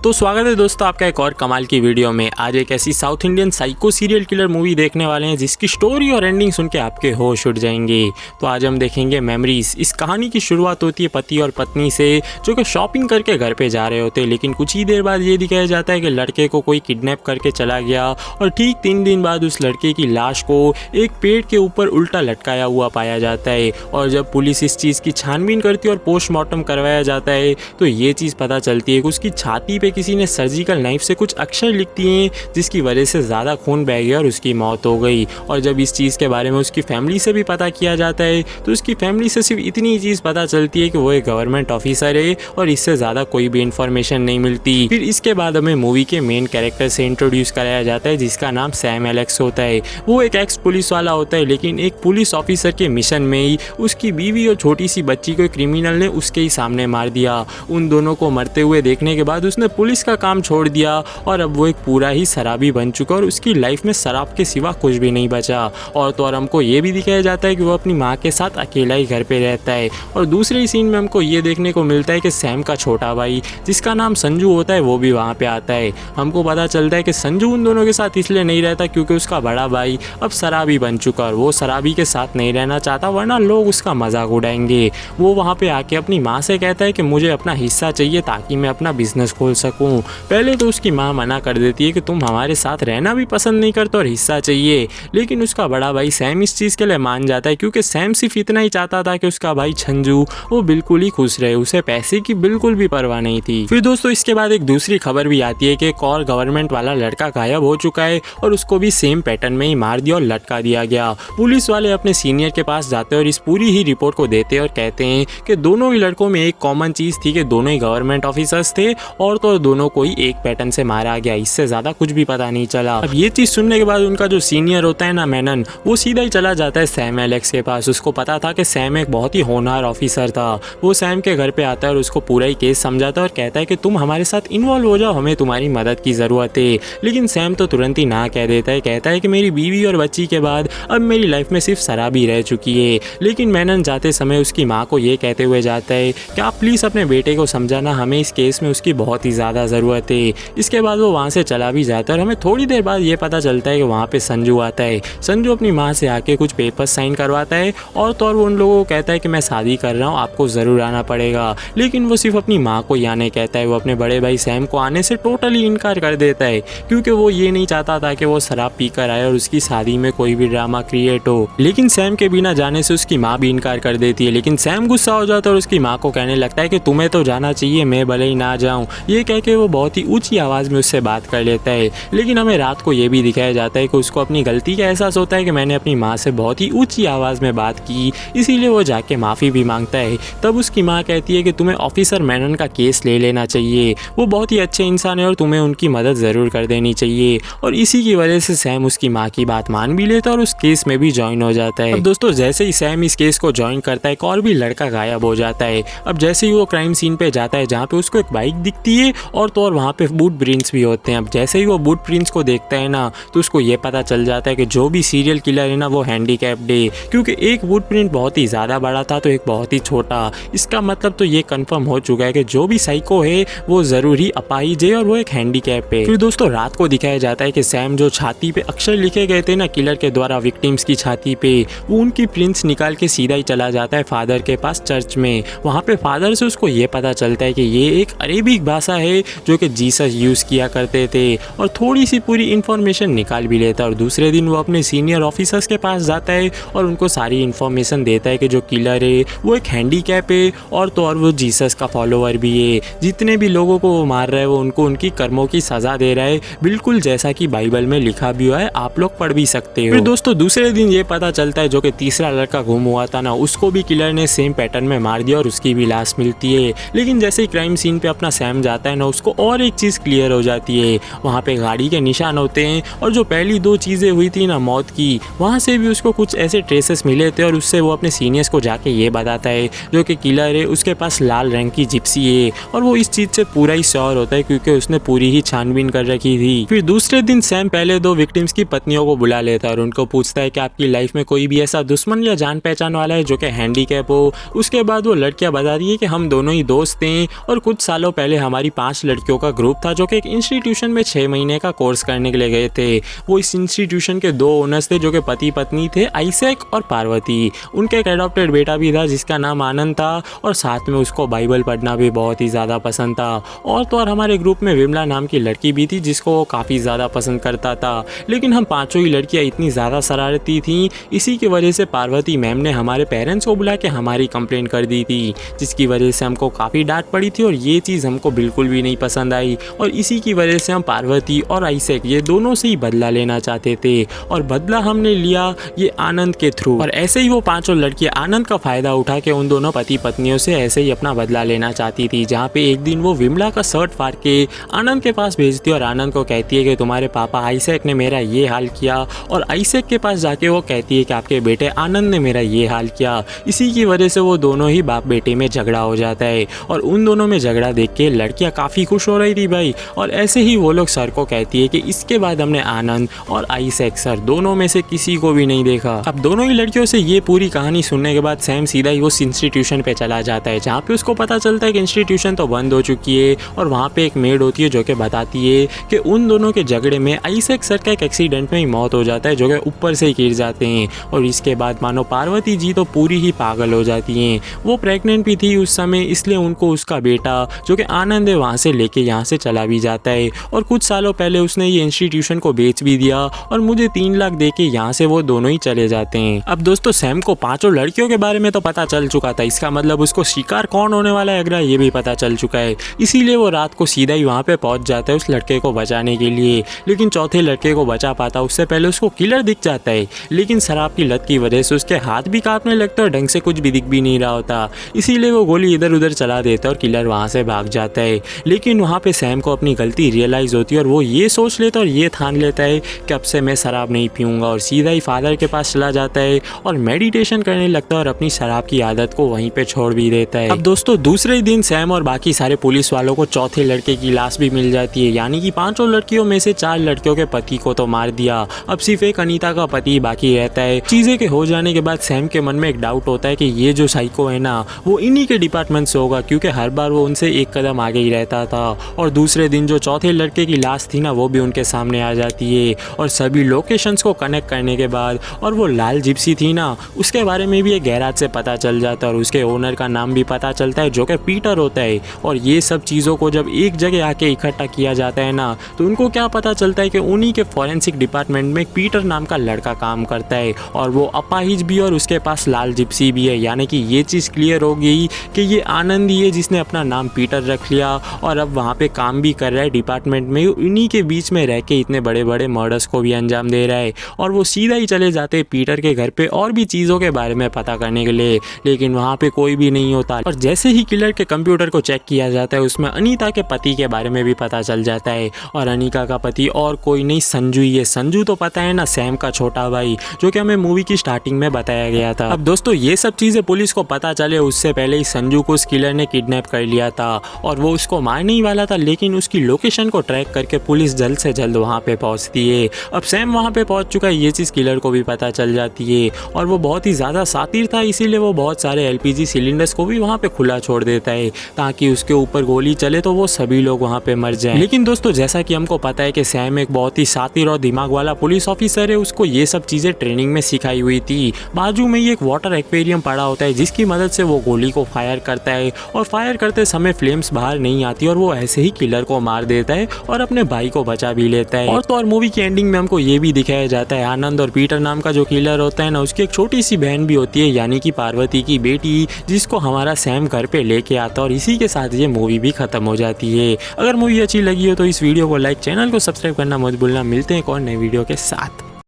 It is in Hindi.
तो स्वागत है दोस्तों आपका एक और कमाल की वीडियो में। आज एक ऐसी south Indian psycho serial killer movie देखने वाले हैं जिसकी स्टोरी और एंडिंग सुन के आपके होश उड़ जाएंगे। तो आज हम देखेंगे मेमोरीज। इस कहानी की शुरुआत होती है पति और पत्नी से जो कि शॉपिंग करके घर पे जा रहे होते हैं, लेकिन कुछ ही देर बाद ये दिखाया जाता है कि लड़के को कोई किडनैप करके चला गया और ठीक 3 दिन बाद उस लड़के की लाश को एक पेड़ के ऊपर उल्टा लटकाया हुआ पाया जाता है। और जब पुलिस इस चीज़ की छानबीन करती है और पोस्टमार्टम करवाया जाता है तो ये चीज़ पता चलती है कि उसकी छाती पे किसी ने सर्जिकल नाइफ से कुछ अक्षर लिख दिए हैं जिसकी वजह से ज़्यादा खून बह गया और उसकी मौत हो गई। और जब इस चीज़ के बारे में उसकी फैमिली से भी पता किया जाता है तो उसकी फैमिली से सिर्फ इतनी चीज़ पता चलती है कि वो एक गवर्नमेंट ऑफिसर है और इससे ज़्यादा कोई भी इन्फॉर्मेशन नहीं मिलती। फिर इसके बाद हमें मूवी के मेन कैरेक्टर से इंट्रोड्यूस कराया जाता है जिसका नाम सैम एलेक्स होता है। वो एक एक्स पुलिस वाला होता है, लेकिन एक पुलिस ऑफिसर के मिशन में ही उसकी बीवी और छोटी सी बच्ची को क्रिमिनल ने उसके ही सामने मार दिया। उन दोनों को मरते हुए देखने के बाद उसने पुलिस का काम छोड़ दिया और अब वो एक पूरा ही शराबी बन चुका और उसकी लाइफ में शराब के सिवा कुछ भी नहीं बचा। और तो और हमको ये भी दिखाया जाता है कि वो अपनी माँ के साथ अकेला ही घर पे रहता है। और दूसरे ही सीन में हमको ये देखने को मिलता है कि सैम का छोटा भाई जिसका नाम संजू होता है वो भी वहाँ पे आता है। हमको पता चलता है कि संजू उन दोनों के साथ इसलिए नहीं रहता क्योंकि उसका बड़ा भाई अब शराबी बन चुका और वो शराबी के साथ नहीं रहना चाहता वरना लोग उसका मजाक उड़ाएंगे। वो वहाँ पे आके अपनी माँ से कहता है कि मुझे अपना हिस्सा चाहिए ताकि मैं अपना बिजनेस खोल सकूँ। पहले तो उसकी माँ मना कर देती है कि तुम हमारे साथ रहना भी पसंद नहीं करते और हिस्सा चाहिए, लेकिन उसका बड़ा भाई सैम इस चीज़ के लिए मान जाता है क्योंकि सैम सिर्फ इतना ही चाहता था कि उसका भाई संजू वो बिल्कुल ही खुश रहे, उसे पैसे की बिल्कुल भी परवाह नहीं थी। फिर दोस्तों इसके बाद एक दूसरी खबर भी आती है कि एक और गवर्नमेंट वाला लड़का गायब हो चुका है और उसको भी सेम पैटर्न में ही मार दिया और लटका दिया गया। पुलिस वाले अपने सीनियर के पास जाते हैं और इस पूरी ही रिपोर्ट को देते हैं और कहते हैं कि दोनों ही लड़कों में एक कॉमन चीज़ थी कि दोनों ही गवर्नमेंट ऑफिसर्स थे और तो दोनों को ही एक पैटर्न से मारा गया, इससे ज़्यादा कुछ भी पता नहीं चला। अब ये चीज़ सुनने के बाद उनका जो सीनियर होता है ना मेनन, वो सीधा ही चला जाता है सैम एलेक्स के पास। उसको पता था कि सैम एक बहुत ही होनहार ऑफिसर था। वो सैम के घर पे आता है और उसको पूरा ही केस समझाता है और कहता है कि तुम हमारे साथ इन्वॉल्व हो जाओ, हमें तुम्हारी मदद की ज़रूरत है। लेकिन सैम तो तुरंत ही ना कह देता है, कहता है कि मेरी बीवी और बच्ची के बाद अब मेरी लाइफ में सिर्फ शराबी रह चुकी है। लेकिन मेनन जाते समय उसकी माँ को ये कहते हुए जाता है कि आप प्लीज़ अपने बेटे को समझाना, हमें इस केस में उसकी बहुत ही ज़्यादा ज़रूरत है। इसके बाद वो वहाँ से चला भी जाता है और हमें थोड़ी देर बाद ये पता चलता है कि वहाँ पे संजू आता है। संजू अपनी माँ से आके कुछ पेपर साइन करवाता है और तो और वो उन लोगों को कहता है कि मैं शादी कर रहा हूँ, आपको ज़रूर आना पड़ेगा। लेकिन वो सिर्फ अपनी माँ को ही आने कहता है, वो अपने बड़े भाई सैम को आने से टोटली इनकार कर देता है क्योंकि वो ये नहीं चाहता था कि वो शराब पीकर आए और उसकी शादी में कोई भी ड्रामा क्रिएट हो। लेकिन सैम के बिना जाने से उसकी माँ भी इनकार कर देती है। लेकिन सैम गुस्सा हो जाता है और उसकी माँ को कहने लगता है कि तुम्हें तो जाना चाहिए, मैं भले ही ना जाऊँ। ये कह के वो बहुत ही ऊंची आवाज़ में उससे बात कर लेता है। लेकिन हमें रात को ये भी दिखाया जाता है कि उसको अपनी गलती का एहसास होता है कि मैंने अपनी माँ से बहुत ही ऊंची आवाज़ में बात की, इसीलिए वो जाके माफ़ी भी मांगता है। तब उसकी माँ कहती है कि तुम्हें ऑफिसर मेनन का केस ले लेना चाहिए, वो बहुत ही अच्छे इंसान है और तुम्हें उनकी मदद ज़रूर कर देनी चाहिए। और इसी की वजह से सैम उसकी माँ की बात मान भी लेता है और उस केस में भी ज्वाइन हो जाता है। अब दोस्तों जैसे ही सैम इस केस को ज्वाइन करता है एक और भी लड़का गायब हो जाता है। अब जैसे ही वो क्राइम सीन पे जाता है जहाँ पे उसको एक बाइक दिखती है और तो और वहाँ पे बूट प्रिंट्स भी होते हैं। अब जैसे ही वो बूट प्रिंट्स को देखता है ना तो उसको ये पता चल जाता है कि जो भी सीरियल किलर है ना वो हैंडीकैप्ड है, क्योंकि एक बूट प्रिंट बहुत ही ज़्यादा बड़ा था तो एक बहुत ही छोटा। इसका मतलब तो ये कंफर्म हो चुका है कि जो भी साइको है वो ज़रूर ही अपाहिज है और वो एक हैंडीकैप है। फिर दोस्तों रात को दिखाया जाता है कि सैम जो छाती पे अक्षर लिखे गए थे ना किलर के द्वारा विक्टिम्स की छाती पे, वो उनकी प्रिंट्स निकाल के सीधा ही चला जाता है फादर के पास चर्च में। वहाँ पे फादर से उसको ये पता चलता है कि ये एक अरेबिक भाषा है जो कि जीसस यूज़ किया करते थे और थोड़ी सी पूरी इन्फॉर्मेशन निकाल भी लेता है। और दूसरे दिन वो अपने सीनियर ऑफिसर्स के पास जाता है और उनको सारी इन्फॉर्मेशन देता है कि जो किलर है वो एक हैंडीकैप है और तो और वो जीसस का फॉलोअर भी है। जितने भी लोगों को वो मार रहा है वो उनको उनकी कर्मों की सज़ा दे रहा है, बिल्कुल जैसा कि बाइबल में लिखा भी हुआ है, आप लोग पढ़ भी सकते हो। फिर दोस्तों दूसरे दिन ये पता चलता है जो कि तीसरा लड़का गुम हुआ था ना उसको भी किलर ने सेम पैटर्न में मार दिया और उसकी भी लाश मिलती है। लेकिन जैसे ही क्राइम सीन पे अपना सैम जाता है ना उसको और एक चीज़ क्लियर हो जाती है, वहाँ पे गाड़ी के निशान होते हैं और जो पहली 2 चीज़ें हुई थी ना मौत की, वहाँ से भी उसको कुछ ऐसे ट्रेसेस मिले थे और उससे वो अपने सीनियर्स को जाके ये बताता है जो कि किलर है उसके पास लाल रंग की जिप्सी है और वो इस चीज़ से पूरा ही श्योर होता है क्योंकि उसने पूरी ही छानबीन कर रखी थी। फिर दूसरे दिन सैम पहले 2 विक्टिम्स की पत्नियों को बुला लेता है और उनको पूछता है कि आपकी लाइफ में कोई भी ऐसा दुश्मन या जान पहचान वाला है जो कि हैंडीकैप हो। उसके बाद वो लड़कियां बताती है कि हम दोनों ही दोस्त हैं और कुछ सालों पहले हमारी 5 5 लड़कियों का ग्रुप था जो कि एक इंस्टीट्यूशन में 6 महीने का कोर्स करने के लिए गए थे। वो इस इंस्टीट्यूशन के 2 ओनर्स थे जो कि पति पत्नी थे, आइजैक और पार्वती। उनका एक एडॉप्टेड बेटा भी था जिसका नाम आनंद था और साथ में उसको बाइबल पढ़ना भी बहुत ही ज़्यादा पसंद था। और तो और हमारे ग्रुप में विमला नाम की लड़की भी थी जिसको वो काफ़ी ज़्यादा पसंद करता था। लेकिन हम पाँचों ही लड़कियाँ इतनी ज़्यादा शरारती थीं, इसी की वजह से पार्वती मैम ने हमारे पेरेंट्स को बुला के हमारी कंप्लेंट कर दी थी, जिसकी वजह से हमको काफ़ी डांट पड़ी थी और ये चीज़ हमको बिल्कुल भी नहीं पसंद आई। और इसी की वजह से हम पार्वती और आइजैक ये दोनों से ही बदला लेना चाहते थे और बदला हमने लिया ये आनंद के थ्रू। और ऐसे ही वो पांचों लड़कियां आनंद का फ़ायदा उठा के उन दोनों पति पत्नियों से ऐसे ही अपना बदला लेना चाहती थी। जहाँ पे एक दिन वो विमला का शर्ट फाड़ के आनंद के पास भेजती है और आनंद को कहती है कि तुम्हारे पापा आइजैक ने मेरा ये हाल किया, और आइजैक के पास जाके वो कहती है कि आपके बेटे आनंद ने मेरा ये हाल किया। इसी की वजह से वो दोनों ही बाप बेटे में झगड़ा हो जाता है और उन दोनों में झगड़ा देख के लड़कियां काफ़ी खुश हो रही थी भाई। और ऐसे ही वो लोग सर को कहती है कि इसके बाद हमने आनंद और आइजैक सर दोनों में से किसी को भी नहीं देखा। अब दोनों ही लड़कियों से ये पूरी कहानी सुनने के बाद सैम सीधा ही उस इंस्टीट्यूशन पे चला जाता है, जहाँ पे उसको पता चलता है कि इंस्टीट्यूशन तो बंद हो चुकी है और वहाँ पे एक मेड होती है जो कि बताती है कि उन दोनों के झगड़े में आइजैक सर का एक एक्सीडेंट में ही मौत हो जाता है, जो कि ऊपर से ही गिर जाते हैं। और इसके बाद मानो पार्वती जी तो पूरी ही पागल हो जाती हैं। वो प्रेग्नेंट भी थी उस समय, इसलिए उनको उसका बेटा जो कि आनंद है वहाँ से लेके यहाँ से चला भी जाता है। और कुछ सालों पहले उसने ये इंस्टीट्यूशन को बेच भी दिया और मुझे 3 लाख दे के यहाँ से वो दोनों ही चले जाते हैं। अब दोस्तों सैम को पांचों लड़कियों के बारे में तो पता चल चुका था, इसका मतलब उसको शिकार कौन होने वाला है अगला ये भी पता चल चुका है। इसीलिए वो रात को सीधा ही वहाँ पे पहुँच जाता है उस लड़के को बचाने के लिए। लेकिन चौथे लड़के को बचा पाता उससे पहले उसको किलर दिख जाता है, लेकिन शराब की लत की वजह से उसके हाथ भी कांपने लगता है और ढंग से कुछ भी दिख भी नहीं रहा होता। इसीलिए वो गोली इधर उधर चला देता है और किलर वहाँ से भाग जाता है। लेकिन वहाँ पे सैम को अपनी गलती रियलाइज़ होती है और वो ये सोच लेता है और ये ठान लेता है कि अब से मैं शराब नहीं पीऊँगा, और सीधा ही फादर के पास चला जाता है और मेडिटेशन करने लगता है और अपनी शराब की आदत को वहीं पे छोड़ भी देता है। अब दोस्तों दूसरे दिन सैम और बाकी सारे पुलिस वालों को चौथे लड़के की लाश भी मिल जाती है, यानी कि पांचों लड़कियों में से 4 लड़कियों के पति को तो मार दिया, अब सिर्फ एक अनीता का पति बाकी रहता है। चीजें के हो जाने के बाद सैम के मन में एक डाउट होता है कि ये जो साइको है ना वो इन्हीं के डिपार्टमेंट से होगा, क्योंकि हर बार वो उनसे एक कदम आगे ही रहता था। और दूसरे दिन जो चौथे लड़के की लाश थी ना वो भी उनके सामने आ जाती है और सभी लोकेशंस को कनेक्ट करने के बाद, और वो लाल जिप्सी थी ना उसके बारे में भी एक गैराज से पता चल जाता है और उसके ओनर का नाम भी पता चलता है जो कि पीटर होता है। और ये सब चीज़ों को जब एक जगह आके इकट्ठा किया जाता है ना तो उनको क्या पता चलता है कि उन्हीं के फॉरेंसिक डिपार्टमेंट में पीटर नाम का लड़का काम करता है और वो अपाहिज भी और उसके पास लाल जिप्सी भी है। यानी कि ये चीज़ क्लियर हो गई कि ये आनंद ही है जिसने अपना नाम पीटर रख लिया और अब वहाँ पे काम भी कर रहा है डिपार्टमेंट में, उन्हीं के बीच में रह के इतने बड़े बड़े मर्डर्स को भी अंजाम दे रहा है। और वो सीधा ही चले जाते हैं पीटर के घर पे और भी चीज़ों के बारे में पता करने के लिए, लेकिन वहाँ पे कोई भी नहीं होता। और जैसे ही किलर के कंप्यूटर को चेक किया जाता है उसमें अनीता के पति के बारे में भी पता चल जाता है, और अनीता का पति और कोई नहीं संजू ही है। संजू तो पता है ना सैम का छोटा भाई, जो कि हमें मूवी की स्टार्टिंग में बताया गया था। अब दोस्तों ये सब चीज़ें पुलिस को पता चले उससे पहले ही संजू को उस किलर ने किडनैप कर लिया था और वो उसको मारने ही वाला था, लेकिन उसकी लोकेशन को ट्रैक करके पुलिस जल्द से जल्द वहाँ पे पहुँचती है। अब सैम वहाँ पे पहुँच चुका है, ये चीज़ किलर को भी पता चल जाती है और वो बहुत ही ज़्यादा शातिर था, इसीलिए वो बहुत सारे LPG सिलेंडर्स को भी वहाँ पे खुला छोड़ देता है ताकि उसके ऊपर गोली चले तो वो सभी लोग वहाँ पे मर जाएं। लेकिन दोस्तों जैसा कि हमको पता है कि सैम एक बहुत ही शातिर और दिमाग वाला पुलिस ऑफिसर है, उसको ये सब चीज़ें ट्रेनिंग में सिखाई हुई थी। बाजू में ही एक वाटर एक्वेरियम पड़ा होता है जिसकी मदद से वो गोली को फायर करता है और फायर करते समय फ्लेम्स बाहर नहीं आती और वो ऐसे ही किलर को मार देता है और अपने भाई को बचा भी लेता है। और तो और मूवी की एंडिंग में हमको ये भी दिखाया जाता है आनंद और पीटर नाम का जो किलर होता है ना उसकी एक छोटी सी बहन भी होती है, यानी कि पार्वती की बेटी, जिसको हमारा सैम घर पे लेके आता है और इसी के साथ ये मूवी भी खत्म हो जाती है। अगर मूवी अच्छी लगी हो तो इस वीडियो को लाइक, चैनल को सब्सक्राइब करना मत भूलना। मिलते हैं एक और नए वीडियो के साथ।